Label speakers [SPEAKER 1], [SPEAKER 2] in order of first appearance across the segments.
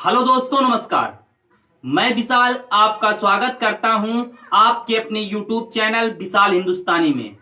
[SPEAKER 1] Hello दोस्तों, नमस्कार। मैं विशाल आपका स्वागत करता हूं आपके अपने YouTube चैनल विशाल हिंदुस्तानी में।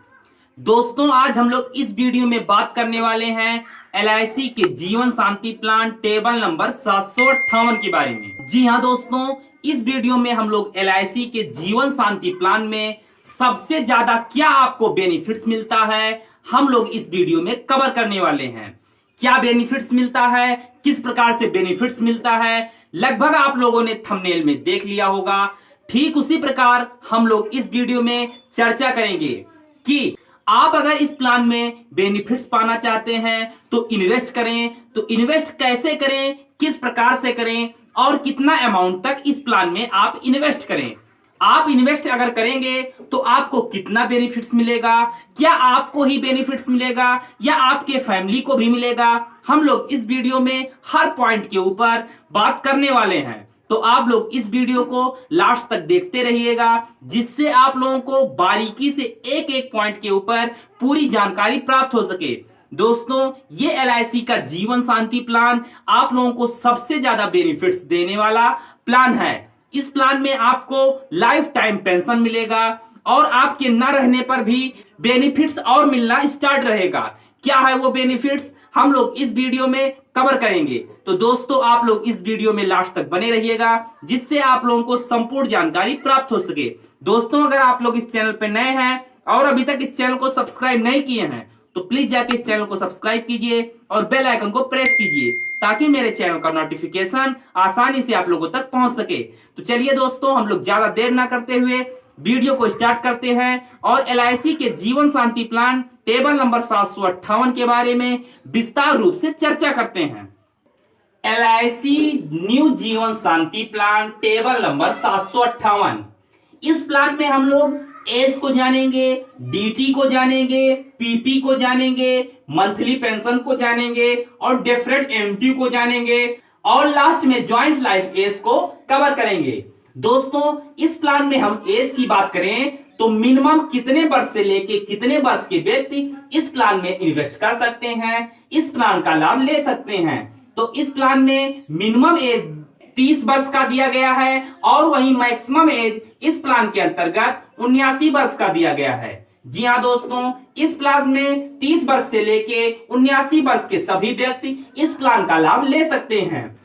[SPEAKER 1] दोस्तों, आज हम लोग इस वीडियो में बात करने वाले हैं LIC के जीवन शांति प्लान टेबल नंबर 758 के बारे में। जी हां दोस्तों, इस वीडियो में हम लोग LIC के जीवन शांति प्लान में सबसे ज्यादा क्या आपको बेनिफिट्स मिलता है, हम लोग इस वीडियो में कवर करने वाले हैं। क्या बेनिफिट्स मिलता है, किस प्रकार से बेनिफिट्स मिलता है, लगभग आप लोगों ने थंबनेल में देख लिया होगा। ठीक उसी प्रकार हम लोग इस वीडियो में चर्चा करेंगे कि आप अगर इस प्लान में बेनिफिट्स पाना चाहते हैं तो इन्वेस्ट करें, तो इन्वेस्ट कैसे करें, किस प्रकार से करें और कितना अमाउंट तक इस प्लान में आप इन्वेस्ट करें। आप इन्वेस्ट अगर करेंगे तो आपको कितना बेनिफिट्स मिलेगा, क्या आपको ही बेनिफिट्स मिलेगा या आपके फैमिली को भी मिलेगा, हम लोग इस वीडियो में हर पॉइंट के ऊपर बात करने वाले हैं। तो आप लोग इस वीडियो को लास्ट तक देखते रहिएगा, जिससे आप लोगों को बारीकी से एक एक पॉइंट के ऊपर पूरी जानकारी प्राप्त हो सके। दोस्तों, ये LIC का जीवन शांति प्लान आप लोगों को सबसे ज्यादा बेनिफिट्स देने वाला प्लान है। इस प्लान में आपको लाइफ टाइम पेंशन मिलेगा और आपके न रहने पर भी बेनिफिट्स और मिलना स्टार्ट रहेगा। क्या है वो बेनिफिट्स, हम लोग इस वीडियो में कवर करेंगे। तो दोस्तों, आप लोग इस वीडियो में लास्ट तक बने रहिएगा, जिससे आप लोगों को संपूर्ण जानकारी प्राप्त हो सके। दोस्तों, अगर आप लोग इस चैनल पर नए हैं और अभी तक इस चैनल को सब्सक्राइब नहीं किए हैं तो प्लीज जाके इस चैनल को सब्सक्राइब कीजिए और बेल आइकन को प्रेस कीजिए, ताकि मेरे चैनल का नोटिफिकेशन आसानी से आप लोगों तक पहुंच सके। तो चलिए दोस्तों, हम लोग ज्यादा देर ना करते हुए वीडियो को स्टार्ट करते हैं और LIC के जीवन शांति प्लान टेबल नंबर 758 के बारे में विस्तार रूप से चर्चा करते हैं। LIC न्यू जीवन शांति प्लान टेबल नंबर 758। इस प्लान में हम लोग एज को जानेंगे, DT को जानेंगे, PP को जानेंगे, मंथली पेंशन को जानेंगे और डिफरेंट MT को जानेंगे और लास्ट में ज्वाइंट लाइफ एज को कवर करेंगे। दोस्तों, इस प्लान में हम एज की बात करें तो मिनिमम कितने वर्ष से लेके कितने वर्ष के व्यक्ति इस प्लान में इन्वेस्ट कर सकते हैं, इस प्लान का लाभ ले सकते हैं। तो इस प्लान में मिनिमम एज 30 वर्ष का दिया गया है और वहीं मैक्सिमम एज इस प्लान के अंतर्गत 79 वर्ष का दिया गया है। जी हाँ दोस्तों, इस प्लान में 30 वर्ष से लेके 79 वर्ष के सभी व्यक्ति इस प्लान का लाभ ले सकते हैं।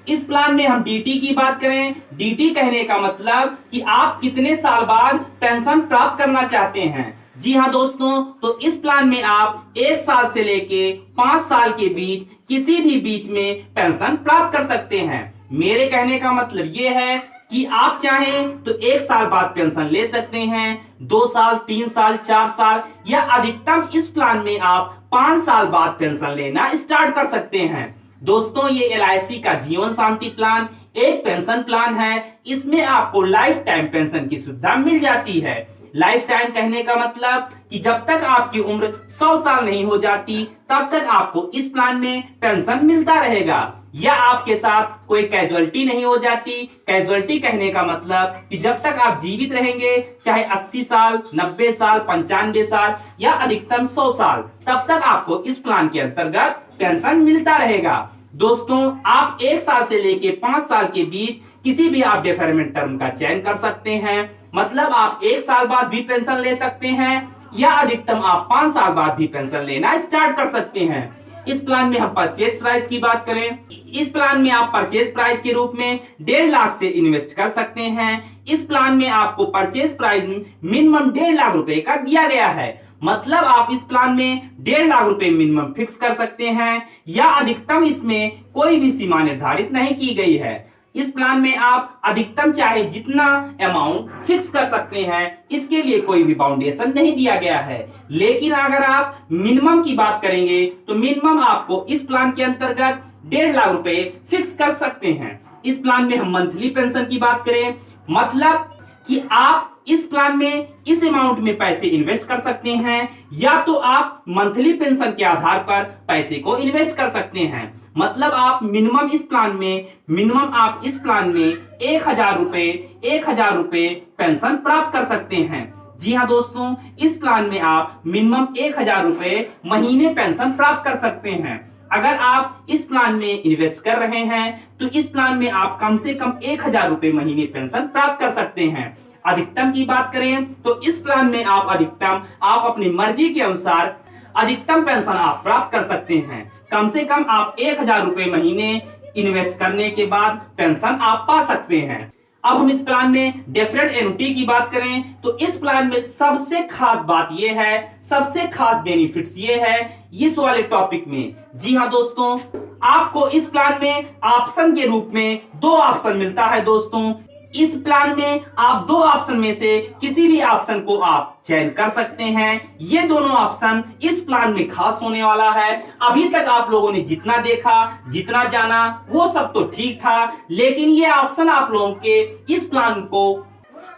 [SPEAKER 1] इस प्लान में हम DT की बात करें, DT कहने का मतलब कि आप कितने साल बाद पेंशन प्राप्त करना चाहते हैं। जी हाँ दोस्तों, तो इस प्लान में आप 1 साल से लेके 5 साल के बीच किसी भी बीच में पेंशन प्राप्त कर सकते हैं। मेरे कहने का मतलब ये है कि आप चाहें तो 1 साल बाद पेंशन ले सकते हैं, 2 साल, 3 साल, 4 साल या अधिकतम इस प्लान में आप 5 साल बाद पेंशन लेना स्टार्ट कर सकते हैं। दोस्तों, ये LIC का जीवन शांति प्लान एक पेंशन प्लान है। इसमें आपको लाइफ टाइम पेंशन की सुविधा मिल जाती है। लाइफ टाइम कहने का मतलब कि जब तक आपकी उम्र 100 साल नहीं हो जाती तब तक आपको इस प्लान में पेंशन मिलता रहेगा, या आपके साथ कोई कैजुअलिटी नहीं हो जाती। कैजुअलिटी कहने का मतलब कि जब तक आप जीवित रहेंगे, चाहे 80 साल, 90 साल, 95 साल या अधिकतम 100 साल, तब तक आपको इस प्लान के अंतर्गत पेंशन मिलता रहेगा। दोस्तों, आप 1 साल से लेके 5 साल के बीच किसी भी आप डिफरमेंट टर्म का चयन कर सकते हैं। मतलब आप 1 साल बाद भी पेंशन ले सकते हैं या अधिकतम आप 5 साल बाद भी पेंशन लेना स्टार्ट कर सकते हैं। इस प्लान में हम परचेज प्राइस की बात करें, इस प्लान में आप परचेज प्राइस के रूप में 1.5 लाख से इन्वेस्ट कर सकते हैं। इस प्लान में आपको परचेज प्राइस मिनिमम 1.5 लाख रुपए का दिया गया है। मतलब आप इस प्लान में 1.5 लाख रुपए मिनिमम फिक्स कर सकते हैं या अधिकतम इसमें कोई भी सीमा निर्धारित नहीं की गई है। इस प्लान में आप अधिकतम चाहे जितना अमाउंट फिक्स कर सकते हैं, इसके लिए कोई भी बाउंडेशन नहीं दिया गया है। लेकिन अगर आप मिनिमम की बात करेंगे तो मिनिमम आपको इस प्लान के अंतर्गत 1.5 लाख रुपए फिक्स कर सकते हैं। इस प्लान में हम मंथली पेंशन की बात करें, मतलब कि आप इस प्लान में इस अमाउंट में पैसे इन्वेस्ट कर सकते हैं, या तो आप मंथली पेंशन के आधार पर पैसे को इन्वेस्ट कर सकते हैं। मतलब आप मिनिमम इस प्लान में 1,000 रुपए पेंशन प्राप्त कर सकते हैं। जी हाँ दोस्तों, इस प्लान में आप मिनिमम 1,000 रुपए महीने पेंशन प्राप्त कर सकते हैं। अगर आप इस प्लान में इन्वेस्ट कर रहे हैं तो इस प्लान में आप कम से कम 1,000 रुपए महीने पेंशन प्राप्त कर सकते हैं। अधिकतम की बात करें तो इस प्लान में आप अधिकतम आप अपनी मर्जी के अनुसार अधिकतम पेंशन आप प्राप्त कर सकते हैं। कम से कम आप 1,000 रुपए महीने इन्वेस्ट करने के बाद पेंशन आप पा सकते हैं। अब हम इस प्लान में डेफिनेट एन्युटी की बात करें तो इस प्लान में सबसे खास बात यह है, सबसे खास बेनिफिट्स ये है इस वाले टॉपिक में। जी हाँ दोस्तों, आपको इस प्लान में ऑप्शन के रूप में 2 ऑप्शन मिलता है दोस्तों। इस प्लान में आप 2 ऑप्शन में से किसी भी ऑप्शन को आप चयन कर सकते हैं। ये दोनों ऑप्शन इस प्लान में खास होने वाला है। अभी तक आप लोगों ने जितना देखा, जितना जाना वो सब तो ठीक था, लेकिन ये ऑप्शन आप लोगों के इस प्लान को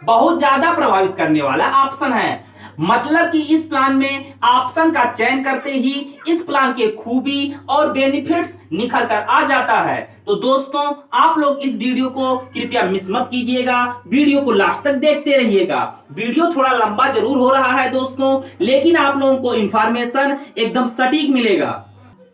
[SPEAKER 1] बहुत ज्यादा प्रभावित करने वाला ऑप्शन है। मतलब कि इस प्लान में ऑप्शन का चयन करते ही इस प्लान के खूबी और बेनिफिट्स निखर कर आ जाता है। तो दोस्तों, आप लोग इस वीडियो को कृपया मिस मत कीजिएगा, वीडियो को लास्ट तक देखते रहिएगा। वीडियो थोड़ा लंबा जरूर हो रहा है दोस्तों, लेकिन आप लोगों को इंफॉर्मेशन एकदम सटीक मिलेगा।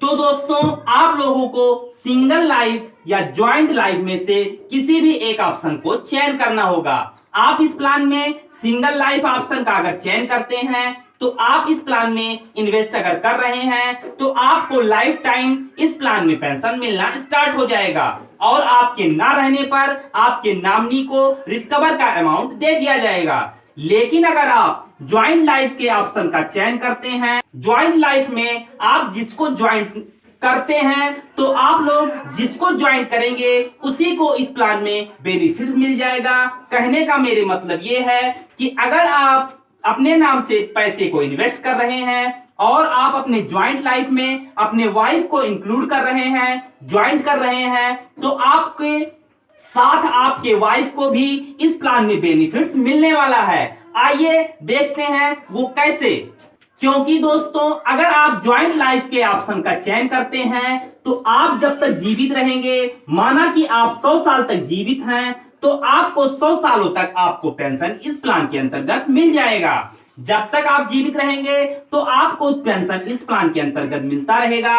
[SPEAKER 1] तो दोस्तों, आप लोगों को सिंगल लाइफ या ज्वाइंट लाइफ में से किसी भी एक ऑप्शन को चयन करना होगा। आप इस प्लान में सिंगल लाइफ ऑप्शन का अगर चयन करते हैं तो आप इस प्लान में इन्वेस्ट अगर कर रहे हैं तो आपको लाइफ टाइम इस प्लान में पेंशन मिलना स्टार्ट हो जाएगा और आपके ना रहने पर आपके नॉमिनी को रिस्कवर का अमाउंट दे दिया जाएगा। लेकिन अगर आप ज्वाइंट लाइफ के ऑप्शन का चयन करते हैं, ज्वाइंट लाइफ में आप जिसको ज्वाइंट करते हैं तो आप लोग जिसको ज्वाइन करेंगे उसी को इस प्लान में बेनिफिट्स मिल जाएगा। कहने का मेरे मतलब ये है कि अगर आप अपने नाम से पैसे को इन्वेस्ट कर रहे हैं और आप अपने ज्वाइंट लाइफ में अपने वाइफ को इंक्लूड कर रहे हैं, ज्वाइंट कर रहे हैं, तो आपके साथ आपके वाइफ को भी इस प्लान में बेनिफिट्स मिलने वाला है। आइए देखते हैं वो कैसे। क्योंकि दोस्तों, अगर आप ज्वाइंट लाइफ के ऑप्शन का चयन करते हैं तो आप जब तक जीवित रहेंगे, माना कि आप 100 साल तक जीवित हैं, तो आपको 100 सालों तक आपको पेंशन इस प्लान के अंतर्गत मिल जाएगा। जब तक आप जीवित रहेंगे तो आपको पेंशन इस प्लान के अंतर्गत मिलता रहेगा।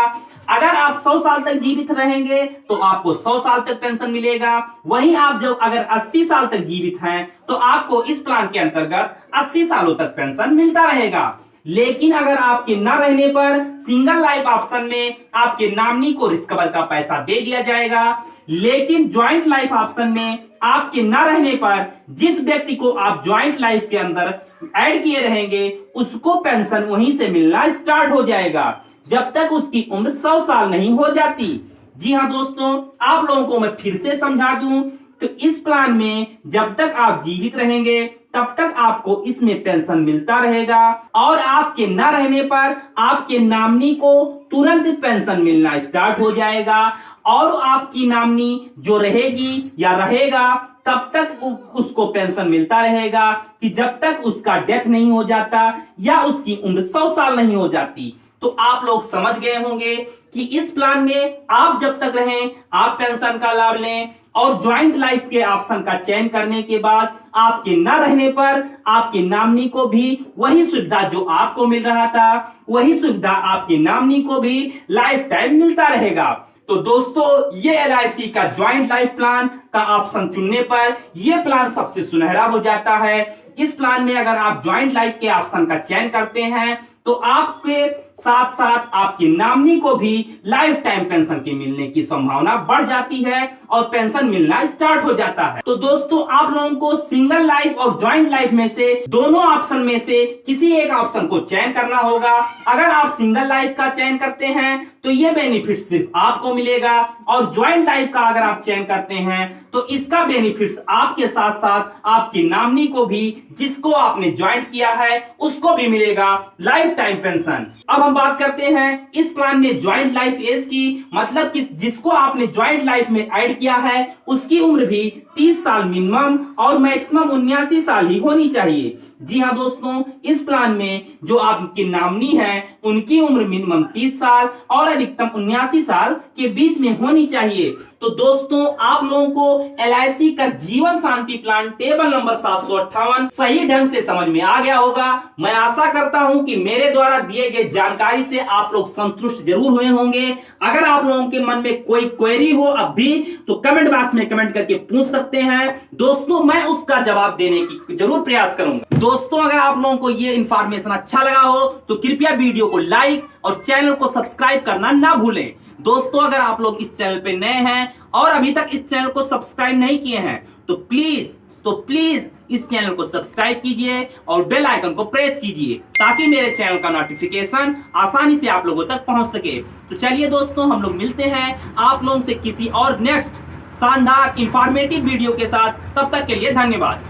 [SPEAKER 1] अगर आप 100 साल तक जीवित रहेंगे तो आपको 100 साल तक पेंशन मिलेगा। वहीं आप जब अगर 80 साल तक जीवित हैं तो आपको इस प्लान के अंतर्गत 80 सालों तक पेंशन मिलता रहेगा। लेकिन अगर आपके न रहने पर सिंगल लाइफ ऑप्शन में आपके नॉमिनी को रिस्कवर का पैसा दे दिया जाएगा, लेकिन ज्वाइंट लाइफ ऑप्शन में आपके न रहने पर जिस व्यक्ति को आप ज्वाइंट लाइफ के अंदर ऐड किए रहेंगे उसको पेंशन वहीं से मिलना स्टार्ट हो जाएगा जब तक उसकी उम्र 100 साल नहीं हो जाती। जी हाँ दोस्तों, आप लोगों को मैं फिर से समझा दूं तो इस प्लान में जब तक आप जीवित रहेंगे तब तक आपको इसमें पेंशन मिलता रहेगा और आपके न रहने पर आपके नॉमिनी को तुरंत पेंशन मिलना स्टार्ट हो जाएगा और आपकी नॉमिनी जो रहेगी या रहेगा तब तक उसको पेंशन मिलता रहेगा कि जब तक उसका डेथ नहीं हो जाता या उसकी उम्र 100 साल नहीं हो जाती। तो आप लोग समझ गए होंगे कि इस प्लान में आप जब तक रहें आप पेंशन का लाभ लें और ज्वाइंट लाइफ के ऑप्शन का चयन करने के बाद आपके न रहने पर आपके नॉमिनी को भी वही सुविधा जो आपको मिल रहा था वही सुविधा आपके नॉमिनी को भी लाइफ टाइम मिलता रहेगा। तो दोस्तों, ये LIC का ज्वाइंट लाइफ प्लान का ऑप्शन चुनने पर यह प्लान सबसे सुनहरा हो जाता है। इस प्लान में अगर आप ज्वाइंट लाइफ के ऑप्शन का चयन करते हैं तो आपके साथ साथ आपकी नॉमिनी को भी लाइफ टाइम पेंशन के मिलने की संभावना बढ़ जाती है और पेंशन मिलना स्टार्ट हो जाता है। तो दोस्तों, आप लोगों को सिंगल लाइफ और ज्वाइंट लाइफ में से दोनों ऑप्शन में से किसी एक ऑप्शन को चयन करना होगा। अगर आप सिंगल लाइफ का चयन करते हैं तो ये बेनिफिट सिर्फ आपको मिलेगा और ज्वाइंट लाइफ का अगर आप चयन करते हैं तो इसका बेनिफिट्स आपके साथ साथ आपकी नॉमिनी को भी, जिसको आपने ज्वाइंट किया है, उसको भी मिलेगा लाइफ टाइम पेंशन। अब हम बात करते हैं इस प्लान में ज्वाइंट लाइफ एज की, मतलब कि जिसको आपने ज्वाइंट लाइफ में ऐड किया है उसकी उम्र भी 30 साल मिनिमम और मैक्सिमम 79 साल ही होनी चाहिए। जी हाँ दोस्तों, इस प्लान में जो आपकी नॉमिनी है उनकी उम्र मिनिमम 30 साल और अधिकतम 79 साल के बीच में होनी चाहिए। तो दोस्तों, आप लोगों को LIC का जीवन शांति प्लान टेबल नंबर 758 सही ढंग से समझ में आ गया होगा। मैं आशा करता हूं कि मेरे द्वारा दिए गए जानकारी जानकारी से आप लोग संतुष्ट जरूर हुए होंगे। अगर आप लोगों के मन में कोई क्वेरी हो अब भी तो कमेंट बॉक्स में कमेंट करके पूछ सकते हैं दोस्तों, मैं उसका जवाब देने की जरूर प्रयास करूंगा। दोस्तों अगर आप लोगों को यह इंफॉर्मेशन अच्छा लगा हो तो कृपया वीडियो को लाइक और चैनल को सब्सक्राइब करना ना भूलें। दोस्तों अगर आप लोग इस चैनल पे नए हैं और अभी तक इस चैनल को सब्सक्राइब नहीं किए हैं तो प्लीज इस चैनल को सब्सक्राइब कीजिए और बेल आइकन को प्रेस कीजिए ताकि मेरे चैनल का नोटिफिकेशन आसानी से आप लोगों तक पहुंच सके। तो चलिए दोस्तों हम लोग मिलते हैं आप लोगों से किसी और नेक्स्ट शानदार इंफॉर्मेटिव वीडियो के साथ। तब तक के लिए धन्यवाद।